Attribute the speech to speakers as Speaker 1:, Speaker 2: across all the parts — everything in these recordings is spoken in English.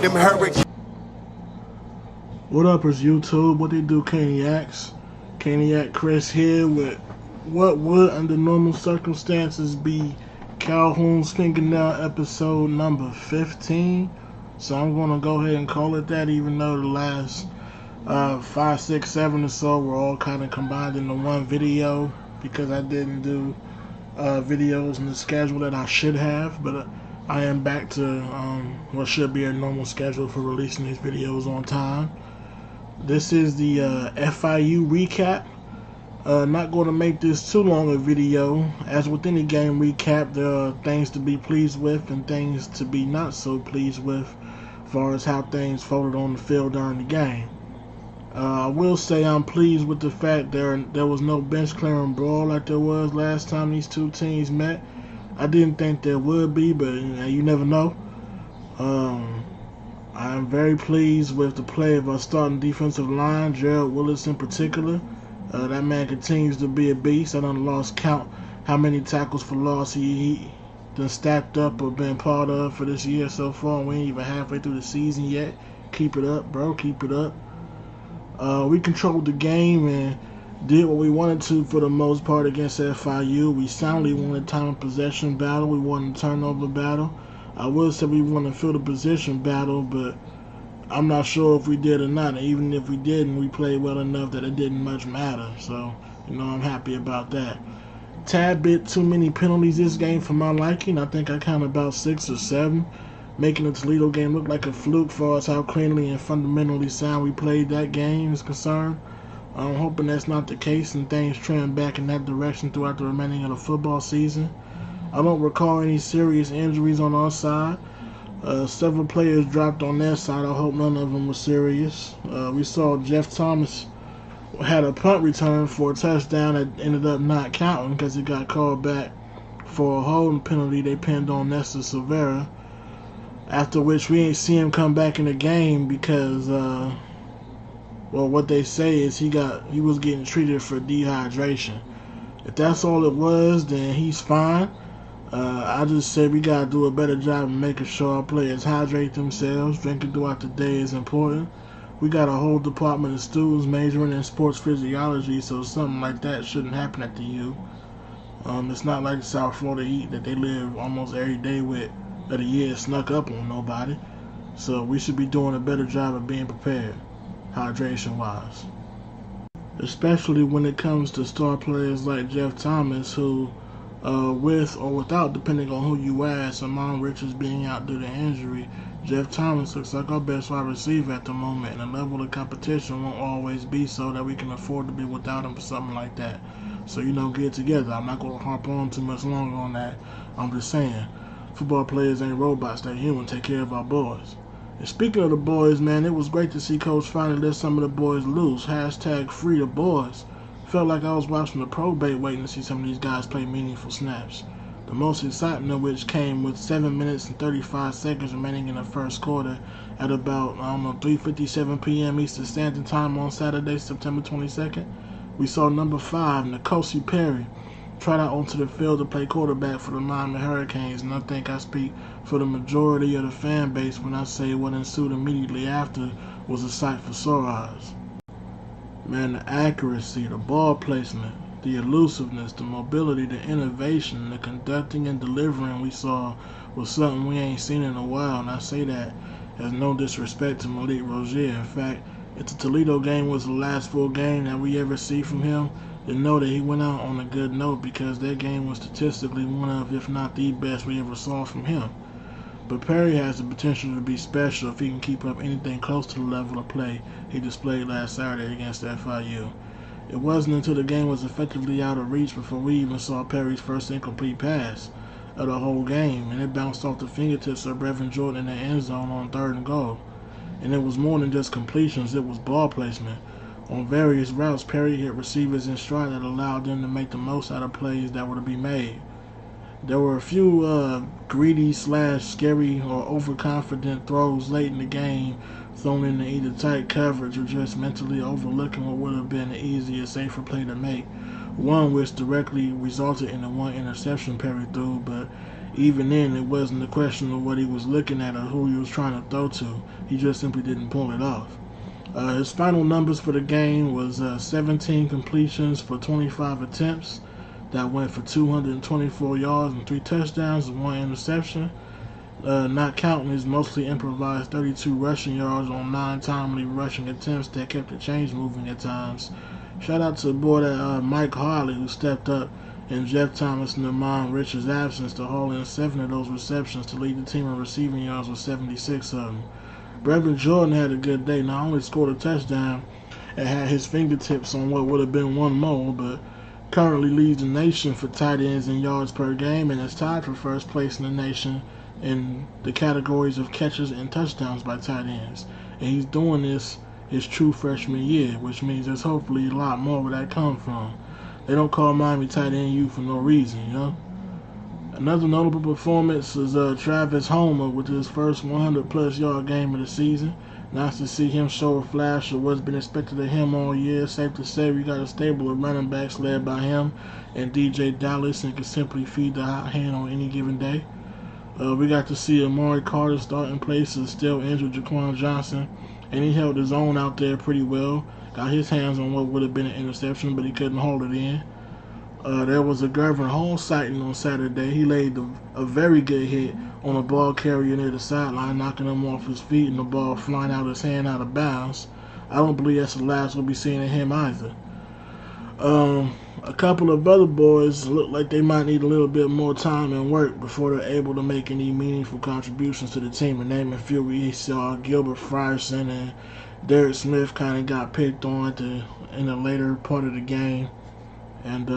Speaker 1: Them hurricanes.
Speaker 2: What up, is YouTube? What they do, Caniacs? Caniac Chris here with what would, under normal circumstances, be Calhoun's Fingernail episode number 15. So I'm going to go ahead and call it that, even though the last 5, 6, 7 or so were all kind of combined into one video because I didn't do videos in the schedule that I should have. But I am back to what should be a normal schedule for releasing these videos on time. This is the FIU recap. Not going to make this too long a video. As with any game recap, there are things to be pleased with and things to be not so pleased with as far as how things folded on the field during the game. I will say I'm pleased with the fact there was no bench clearing brawl like there was last time these two teams met. I didn't think there would be, but you never know. I am very pleased with the play of our starting defensive line, Gerald Willis in particular. That man continues to be a beast. I done lost count how many tackles for loss he done stacked up or been part of for this year so far. We ain't even halfway through the season yet. Keep it up, bro. Keep it up. We controlled the game and did what we wanted to for the most part against FIU. We soundly won a time of possession battle. We won the turnover battle. I would say we won the field of position battle, but I'm not sure if we did or not. Even if we didn't, we played well enough that it didn't much matter. So, I'm happy about that. Tad bit too many penalties this game for my liking. I think I counted about 6 or 7, making the Toledo game look like a fluke for us how cleanly and fundamentally sound we played that game is concerned. I'm hoping that's not the case and things trend back in that direction throughout the remaining of the football season. I don't recall any serious injuries on our side. Several players dropped on their side. I hope none of them were serious. We saw Jeff Thomas had a punt return for a touchdown that ended up not counting because he got called back for a holding penalty they pinned on Nestor Silvera. After which we ain't see him come back in the game because, what they say is he was getting treated for dehydration. If that's all it was, then he's fine. I just say we gotta do a better job of making sure our players hydrate themselves. Drinking throughout the day is important. We got a whole department of students majoring in sports physiology, so something like that shouldn't happen at the U. It's not like South Florida Heat that they live almost every day with that a year snuck up on nobody. So we should be doing a better job of being prepared, hydration-wise. Especially when it comes to star players like Jeff Thomas, who with or without, depending on who you ask, Amon Richards being out due to injury, Jeff Thomas looks like our best wide receiver at the moment, and the level of competition won't always be so that we can afford to be without him for something like that. So, get it together. I'm not going to harp on too much longer on that. I'm just saying, football players ain't robots, they're human. Take care of our boys. And speaking of the boys, man, it was great to see Coach finally let some of the boys loose. Hashtag free the boys. Felt like I was watching the probate waiting to see some of these guys play meaningful snaps. The most excitement of which came with 7 minutes and 35 seconds remaining in the first quarter at about, 3:57 p.m. Eastern Standard Time on Saturday, September 22nd. We saw number 5, N'Kosi Perry, trot out onto the field to play quarterback for the Miami Hurricanes, and I think I speak for the majority of the fan base when I say what ensued immediately after was a sight for sore eyes. Man, the accuracy, the ball placement, the elusiveness, the mobility, the innovation, the conducting and delivering we saw was something we ain't seen in a while, and I say that as no disrespect to Malik Rozier. In fact, if the Toledo game was the last full game that we ever see from him, then know that he went out on a good note because that game was statistically one of, if not the best we ever saw from him. But Perry has the potential to be special if he can keep up anything close to the level of play he displayed last Saturday against FIU. It wasn't until the game was effectively out of reach before we even saw Perry's first incomplete pass of the whole game, and it bounced off the fingertips of Brevin Jordan in the end zone on 3rd and goal. And it was more than just completions, it was ball placement. On various routes, Perry hit receivers in stride that allowed them to make the most out of plays that were to be made. There were a few greedy / scary or overconfident throws late in the game thrown into either tight coverage or just mentally overlooking what would have been an easier, safer play to make. One which directly resulted in the one interception Perry threw, but even then, it wasn't a question of what he was looking at or who he was trying to throw to. He just simply didn't pull it off. His final numbers for the game was 17 completions for 25 attempts. That went for 224 yards and 3 touchdowns and 1 interception. Not counting his mostly improvised 32 rushing yards on 9 timely rushing attempts that kept the chains moving at times. Shout out to the boy that Mike Harley, who stepped up in Jeff Thomas and Amon Richards' absence to haul in 7 of those receptions to lead the team in receiving yards with 76 of them. Brevin Jordan had a good day. Not only scored a touchdown and had his fingertips on what would have been one more, but currently leads the nation for tight ends in yards per game and is tied for first place in the nation in the categories of catches and touchdowns by tight ends. And he's doing this his true freshman year, which means there's hopefully a lot more where that comes from. They don't call Miami tight end U for no reason, you know? Another notable performance is Travis Homer with his first 100-plus yard game of the season. Nice to see him show a flash of what's been expected of him all year. Safe to say we got a stable of running backs led by him and DJ Dallas and can simply feed the hot hand on any given day. We got to see Amari Carter start in place of still injured Jaquan Johnson, and he held his own out there pretty well. Got his hands on what would have been an interception, but he couldn't hold it in. There was a Gervin Hall sighting on Saturday. He laid a very good hit on a ball carrier near the sideline, knocking him off his feet and the ball flying out his hand out of bounds. I don't believe that's the last we'll be seeing of him either. A couple of other boys look like they might need a little bit more time and work before they're able to make any meaningful contributions to the team. And name a few, we saw Gilbert Frierson and Derek Smith kind of got picked on in the later part of the game. And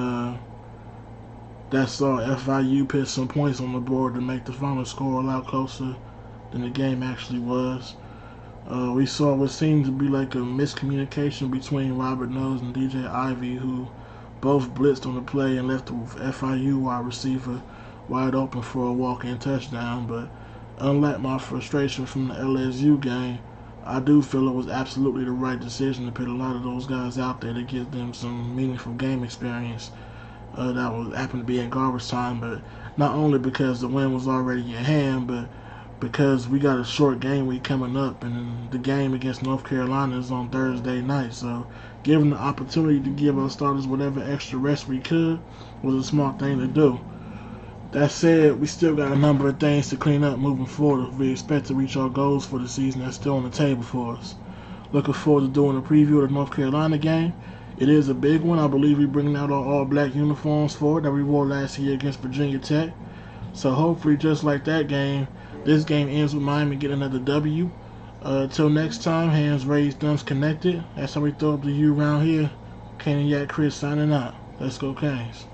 Speaker 2: that saw FIU put some points on the board to make the final score a lot closer than the game actually was. We saw what seemed to be like a miscommunication between Robert Knowles and DJ Ivey, who both blitzed on the play and left the FIU wide receiver wide open for a walk-in touchdown. But unlike my frustration from the LSU game, I do feel it was absolutely the right decision to put a lot of those guys out there to give them some meaningful game experience that was happened to be in garbage time. But not only because the win was already in hand, but because we got a short game week coming up, and the game against North Carolina is on Thursday night. So giving the opportunity to give our starters whatever extra rest we could was a smart thing to do. That said, we still got a number of things to clean up moving forward if we expect to reach our goals for the season that's still on the table for us. Looking forward to doing a preview of the North Carolina game. It is a big one. I believe we're bringing out our all-black uniforms for it that we wore last year against Virginia Tech. So hopefully, just like that game, this game ends with Miami getting another W. Till next time, hands raised, thumbs connected. That's how we throw up the U around here. Caniac Chris signing out. Let's go Canes.